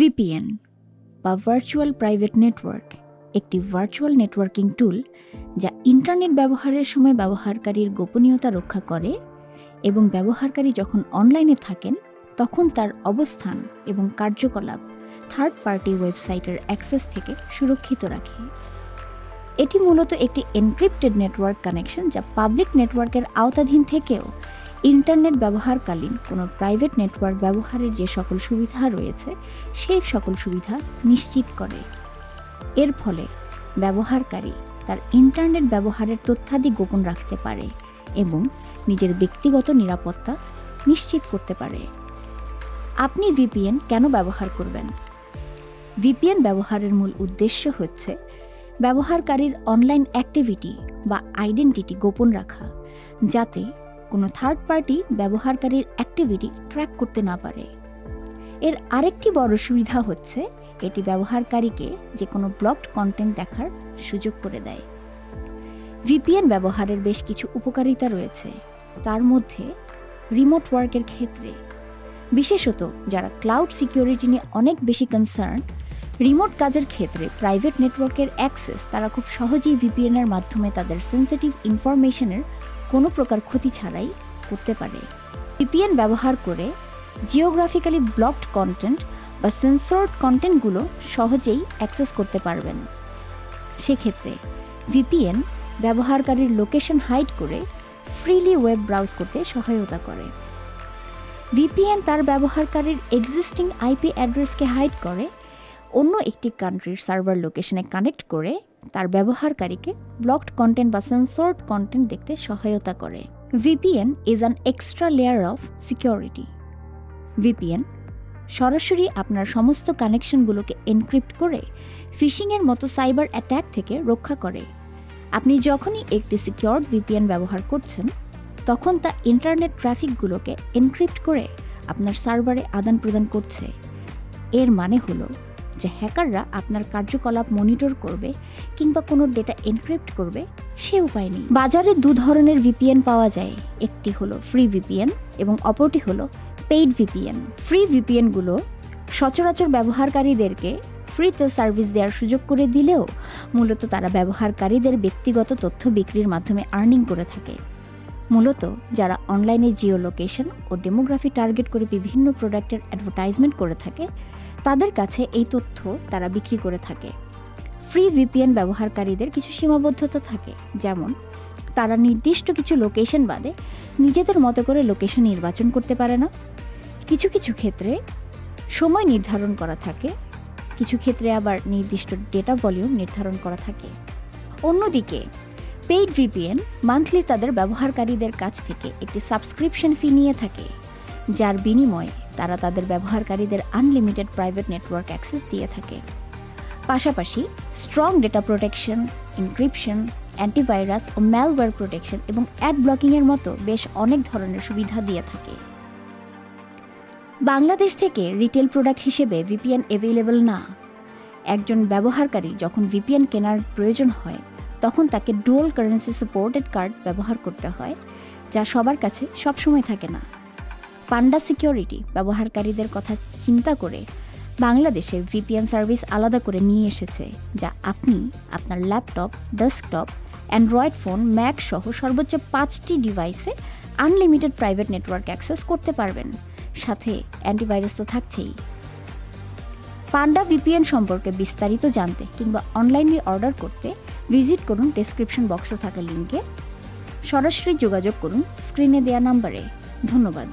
VPN বা virtual private network একটি virtual networking টুল যা ইন্টারনেট ব্যবহারের সময় ব্যবহারকারীর গোপনীয়তা রক্ষা করে এবং ব্যবহারকারী যখন অনলাইনে থাকেন তখন তার অবস্থান এবং কার্যকলাপ থার্ড পার্টি ওয়েবসাইটের অ্যাক্সেস থেকে সুরক্ষিত রাখে। এটি মূলত একটি এনক্রিপ্টেড নেটওয়ার্ক কানেকশন যা পাবলিক নেটওয়ার্কের আওতাধীন থেকেও ইন্টারনেট ব্যবহারকালীন কোনো প্রাইভেট নেটওয়ার্ক ব্যবহারের যে সকল সুবিধা রয়েছে সেই সকল সুবিধা নিশ্চিত করে। এর ফলে ব্যবহারকারী তার ইন্টারনেট ব্যবহারের তথ্যাদি গোপন রাখতে পারে এবং নিজের ব্যক্তিগত নিরাপত্তা নিশ্চিত করতে পারে। আপনি VPN কেন ব্যবহার করবেন? VPN ব্যবহারের মূল উদ্দেশ্য হচ্ছে ব্যবহারকারীর অনলাইন অ্যাক্টিভিটি বা আইডেন্টিটি গোপন রাখা, যাতে কোনো থার্ড পার্টি ব্যবহারকারীর অ্যাক্টিভিটি ট্র্যাক করতে না পারে। এর আরেকটি বড় সুবিধা হচ্ছে এটি ব্যবহারকারীকে যে কোনো ব্লকড কন্টেন্ট দেখার সুযোগ করে দেয়। VPN ব্যবহারের বেশ কিছু উপকারিতা রয়েছে, তার মধ্যে রিমোট ওয়ার্কের ক্ষেত্রে, বিশেষত যারা ক্লাউড সিকিউরিটি নিয়ে অনেক বেশি কনসার্ন, রিমোট কাজের ক্ষেত্রে প্রাইভেট নেটওয়ার্কের অ্যাক্সেস তারা খুব সহজেই VPN এর মাধ্যমে তাদের সেন্সিটিভ ইনফরমেশনের কোনো প্রকার ক্ষতি ছাড়াই করতে পারে। VPN ব্যবহার করে জিওগ্রাফিক্যালি ব্লকড কন্টেন্ট বা সেন্সরড কন্টেন্টগুলো সহজেই অ্যাক্সেস করতে পারবেন। সেক্ষেত্রে VPN ব্যবহারকারীর লোকেশন হাইড করে ফ্রিলি ওয়েব ব্রাউজ করতে সহায়তা করে। VPN তার ব্যবহারকারীর এক্সিস্টিং IP অ্যাড্রেসকে হাইড করে অন্য একটি কান্ট্রির সার্ভার লোকেশনে কানেক্ট করে তার ব্যবহারকারীকে ব্লকড কন্টেন্ট বা সেন্সরড কন্টেন্ট দেখতে সহায়তা করে। VPN is an extra layer of security. VPN সরাসরি আপনার সমস্ত কানেকশনগুলোকে এনক্রিপ্ট করে ফিশিংয়ের মতো সাইবার অ্যাট্যাক থেকে রক্ষা করে। আপনি যখনই একটি সিকিউরড VPN ব্যবহার করছেন তখন তা ইন্টারনেট ট্রাফিকগুলোকে এনক্রিপ্ট করে আপনার সার্ভারে আদান প্রদান করছে। এর মানে হলো যে হ্যাকাররা আপনার কার্যকলাপ মনিটর করবে কিংবা কোনো ডেটা এনক্রিপ্ট করবে সে উপায় নেই। বাজারে দু ধরনের VPN পাওয়া যায়, একটি হলো ফ্রি VPN এবং অপরটি হলো পেইড VPN। ফ্রি VPNগুলো সচরাচর ব্যবহারকারীদেরকে ফ্রিতে সার্ভিস দেওয়ার সুযোগ করে দিলেও মূলত তারা ব্যবহারকারীদের ব্যক্তিগত তথ্য বিক্রির মাধ্যমে আর্নিং করে থাকে। মূলত যারা অনলাইনে জিও লোকেশন ও ডেমোগ্রাফি টার্গেট করে বিভিন্ন প্রোডাক্টের অ্যাডভার্টাইজমেন্ট করে থাকে তাদের কাছে এই তথ্য তারা বিক্রি করে থাকে। ফ্রি VPN ব্যবহারকারীদের কিছু সীমাবদ্ধতা থাকে, যেমন তারা নির্দিষ্ট কিছু লোকেশন বাদে নিজেদের মতো করে লোকেশন নির্বাচন করতে পারে না। কিছু কিছু ক্ষেত্রে সময় নির্ধারণ করা থাকে, কিছু ক্ষেত্রে আবার নির্দিষ্ট ডেটা ভলিউম নির্ধারণ করা থাকে। অন্যদিকে পেইড VPN মান্থলি তাদের ব্যবহারকারীদের কাছ থেকে একটি সাবস্ক্রিপশন ফি নিয়ে থাকে, যার বিনিময়ে তারা তাদের ব্যবহারকারীদের আনলিমিটেড প্রাইভেট নেটওয়ার্ক অ্যাক্সেস দিয়ে থাকে। পাশাপাশি strong data protection, encryption, antivirus ও ম্যালওয়্যার প্রোটেকশন এবং অ্যাড ব্লকিংয়ের মতো বেশ অনেক ধরনের সুবিধা দিয়ে থাকে। বাংলাদেশ থেকে রিটেল প্রোডাক্ট হিসেবে VPN অ্যাভেলেবল না। একজন ব্যবহারকারী যখন VPN কেনার প্রয়োজন হয় তখন তাকে ডুয়াল কারেন্সি সাপোর্টেড কার্ড ব্যবহার করতে হয়, যা সবার কাছে সবসময় থাকে না। পান্ডা সিকিউরিটি ব্যবহারকারীদের কথা চিন্তা করে বাংলাদেশে VPN সার্ভিস আলাদা করে নিয়ে এসেছে, যা আপনি আপনার laptop, desktop, Android phone, Mac সহ সর্বোচ্চ 5টি ডিভাইসে আনলিমিটেড প্রাইভেট নেটওয়ার্ক অ্যাক্সেস করতে পারবেন। সাথে অ্যান্টিভাইরাস তো থাকছেই। পান্ডা VPN সম্পর্কে বিস্তারিত জানতে কিংবা অনলাইনে অর্ডার করতে ভিজিট করুন ডেসক্রিপশন বক্সে থাকা লিঙ্কে, সরাসরি যোগাযোগ করুন স্ক্রিনে দেওয়া নাম্বারে। ধন্যবাদ।